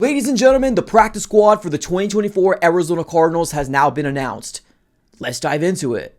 Ladies and gentlemen, the practice squad for the 2024 Arizona Cardinals has now been announced. Let's dive into it.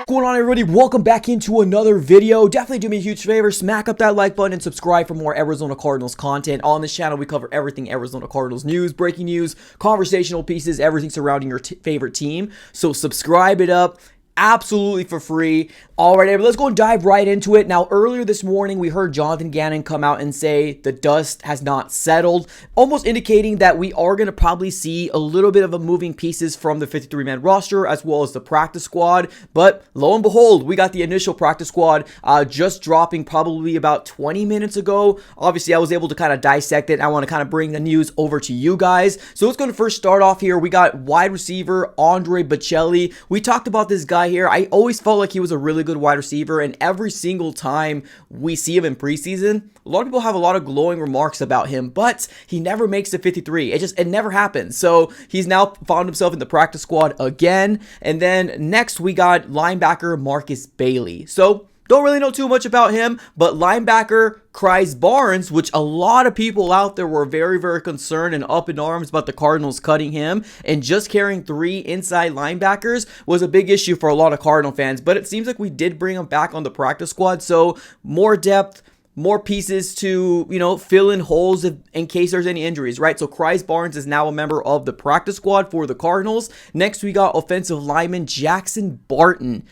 What's going on, everybody? Welcome back into another video. Definitely do me a huge favor, smack up that like button and subscribe for more Arizona Cardinals content. On this channel, we cover everything Arizona Cardinals news, breaking news, conversational pieces, everything surrounding your favorite team. So subscribe it up absolutely for free. All right, let's go and dive right into it. Now, earlier this morning, we heard Jonathan Gannon come out and say the dust has not settled, almost indicating that we are going to probably see a little bit of a moving pieces from the 53-man roster as well as the practice squad. But lo and behold, we got the initial practice squad just dropping probably about 20 minutes ago. Obviously, I was able to kind of dissect it. I want to kind of bring the news over to you guys. So let's go to first start off here. We got wide receiver Andre Bocelli. We talked about this guy here. I always felt like he was a really good wide receiver, and every single time we see him in preseason, a lot of people have a lot of glowing remarks about him, but he never makes the 53. It never happens. So he's now found himself in the practice squad again. And then next we got linebacker Marcus Bailey. So don't really know too much about him, but linebacker Krys Barnes, which a lot of people out there were very, very concerned and up in arms about the Cardinals cutting him, and just carrying 3 inside linebackers was a big issue for a lot of Cardinal fans. But it seems like we did bring him back on the practice squad, so more depth, more pieces to, fill in holes in case there's any injuries, right? So Krys Barnes is now a member of the practice squad for the Cardinals. Next, we got offensive lineman Jackson Barton.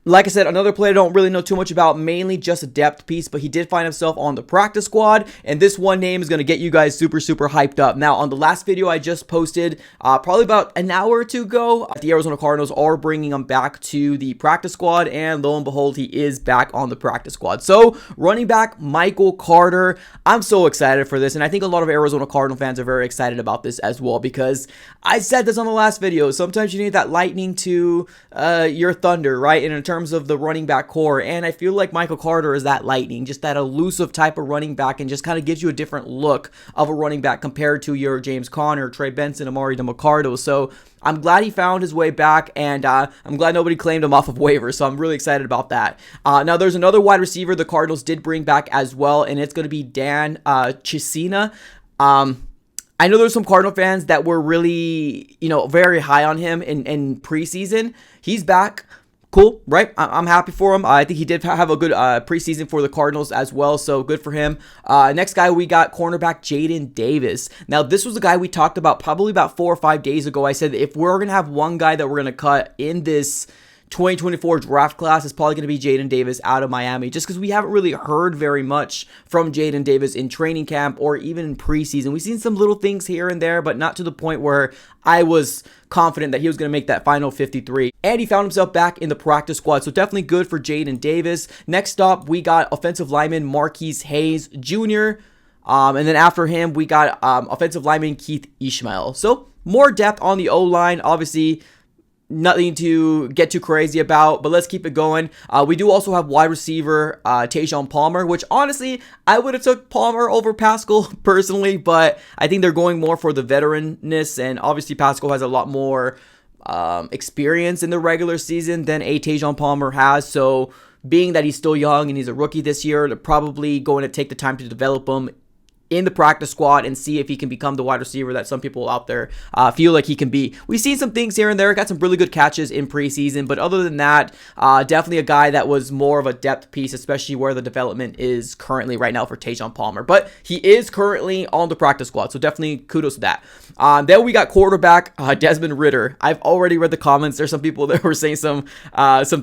Like I said, another player I don't really know too much about, mainly just a depth piece, but he did find himself on the practice squad, and this one name is going to get you guys super, super hyped up. Now, on the last video I just posted, probably about an hour or two ago, the Arizona Cardinals are bringing him back to the practice squad, and lo and behold, he is back on the practice squad. So, running back Michael Carter, I'm so excited for this, and I think a lot of Arizona Cardinal fans are very excited about this as well, because I said this on the last video, sometimes you need that lightning to your thunder, right? And in terms of the running back core, and I feel like Michael Carter is that lightning, just that elusive type of running back, and just kind of gives you a different look of a running back compared to your James Conner, Trey Benson, Amari DeMarcado. So I'm glad he found his way back, and I'm glad nobody claimed him off of waivers, so I'm really excited about that. Now, there's another wide receiver the Cardinals did bring back as well, and it's going to be Dan Chisena. I know there's some Cardinal fans that were really, very high on him in preseason. He's back. Cool, right? I'm happy for him. I think he did have a good preseason for the Cardinals as well, so good for him. Next guy, we got cornerback Jaden Davis. Now, this was a guy we talked about probably about 4 or 5 days ago. I said that if we're going to have one guy that we're going to cut in this 2024 draft class, is probably going to be Jaden Davis out of Miami, just because we haven't really heard very much from Jaden Davis in training camp or even in preseason. We've seen some little things here and there, but not to the point where I was confident that he was going to make that final 53. And he found himself back in the practice squad, so definitely good for Jaden Davis. Next up, we got offensive lineman Marquise Hayes Jr., and then after him, we got offensive lineman Keith Ishmael. So more depth on the O-line, obviously. Nothing to get too crazy about, but let's keep it going. We do also have wide receiver Tajon Palmer, which honestly, I would have took Palmer over Pascal personally, but I think they're going more for the veteranness, and obviously Pascal has a lot more experience in the regular season than Tajon Palmer has, so being that he's still young and he's a rookie this year, they're probably going to take the time to develop him in the practice squad and see if he can become the wide receiver that some people out there feel like he can be. We've seen some things here and there, got some really good catches in preseason, but other than that, definitely a guy that was more of a depth piece, especially where the development is currently right now for Tajon Palmer. But he is currently on the practice squad, so definitely kudos to that. Then we got quarterback Desmond Ritter. I've already read the comments. There's some people that were saying some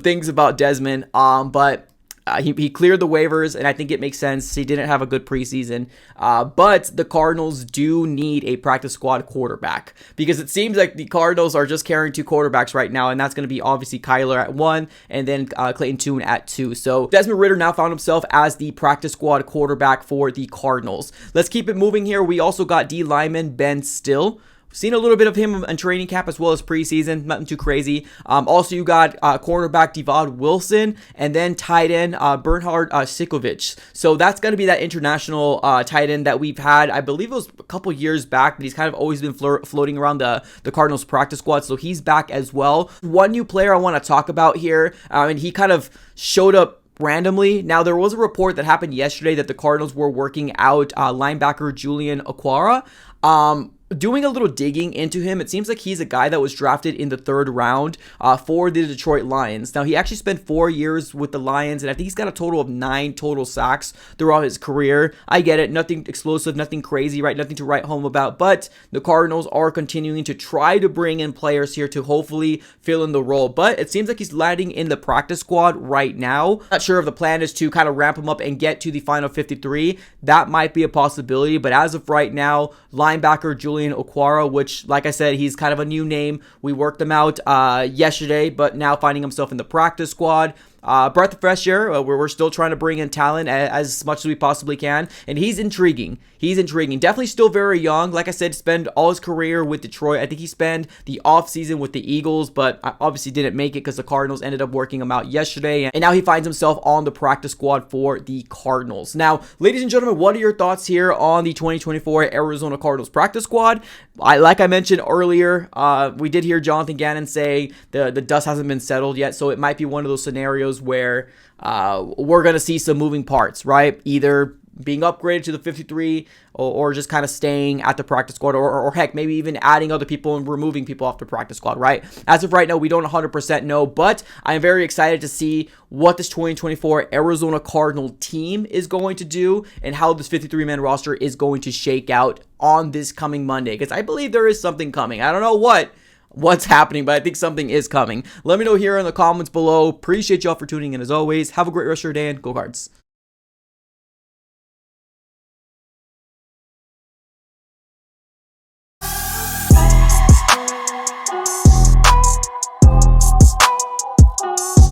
things about Desmond, but he cleared the waivers, and I think it makes sense. He didn't have a good preseason, but the Cardinals do need a practice squad quarterback, because it seems like the Cardinals are just carrying 2 quarterbacks right now, and that's going to be obviously Kyler at 1 and then Clayton Tune at 2. So Desmond Ritter now found himself as the practice squad quarterback for the Cardinals. Let's keep it moving here. We also got D lineman Ben Still Seen a little bit of him in training camp as well as preseason. Nothing too crazy. Also, you got cornerback Devon Wilson and then tight end Bernhard Sikovic. So that's going to be that international tight end that we've had. I believe it was a couple years back, but he's kind of always been floating around the Cardinals practice squad. So he's back as well. One new player I want to talk about here, and he kind of showed up randomly. Now, there was a report that happened yesterday that the Cardinals were working out linebacker Julian Alfaro. Doing a little digging into him, it seems like he's a guy that was drafted in the 3rd round for the Detroit Lions. Now, he actually spent 4 years with the Lions, and I think he's got a total of 9 total sacks throughout his career. I get it, nothing explosive, nothing crazy, right? Nothing to write home about, but the Cardinals are continuing to try to bring in players here to hopefully fill in the role. But it seems like he's landing in the practice squad right now. Not sure if the plan is to kind of ramp him up and get to the final 53. That might be a possibility, but as of right now, linebacker Julian Alfaro, which, like I said, he's kind of a new name. We worked him out yesterday, but now finding himself in the practice squad. Breath of fresh air. We're still trying to bring in talent as much as we possibly can, and he's intriguing. Definitely still very young. Like I said, spent all his career with Detroit. I think he spent the offseason with the Eagles, but obviously didn't make it because the Cardinals ended up working him out yesterday, and now he finds himself on the practice squad for the Cardinals. Now, ladies and gentlemen, what are your thoughts here on the 2024 Arizona Cardinals practice squad? Like I mentioned earlier, we did hear Jonathan Gannon say the dust hasn't been settled yet, so it might be one of those scenarios where we're going to see some moving parts, right? Either being upgraded to the 53 or just kind of staying at the practice squad or heck, maybe even adding other people and removing people off the practice squad, right? As of right now, we don't 100% know, but I am very excited to see what this 2024 Arizona Cardinal team is going to do and how this 53-man roster is going to shake out on this coming Monday, because I believe there is something coming. I don't know what's happening, but I think something is coming. Let me know here in the comments below. Appreciate y'all for tuning in as always. Have a great rest of your day and go Cards.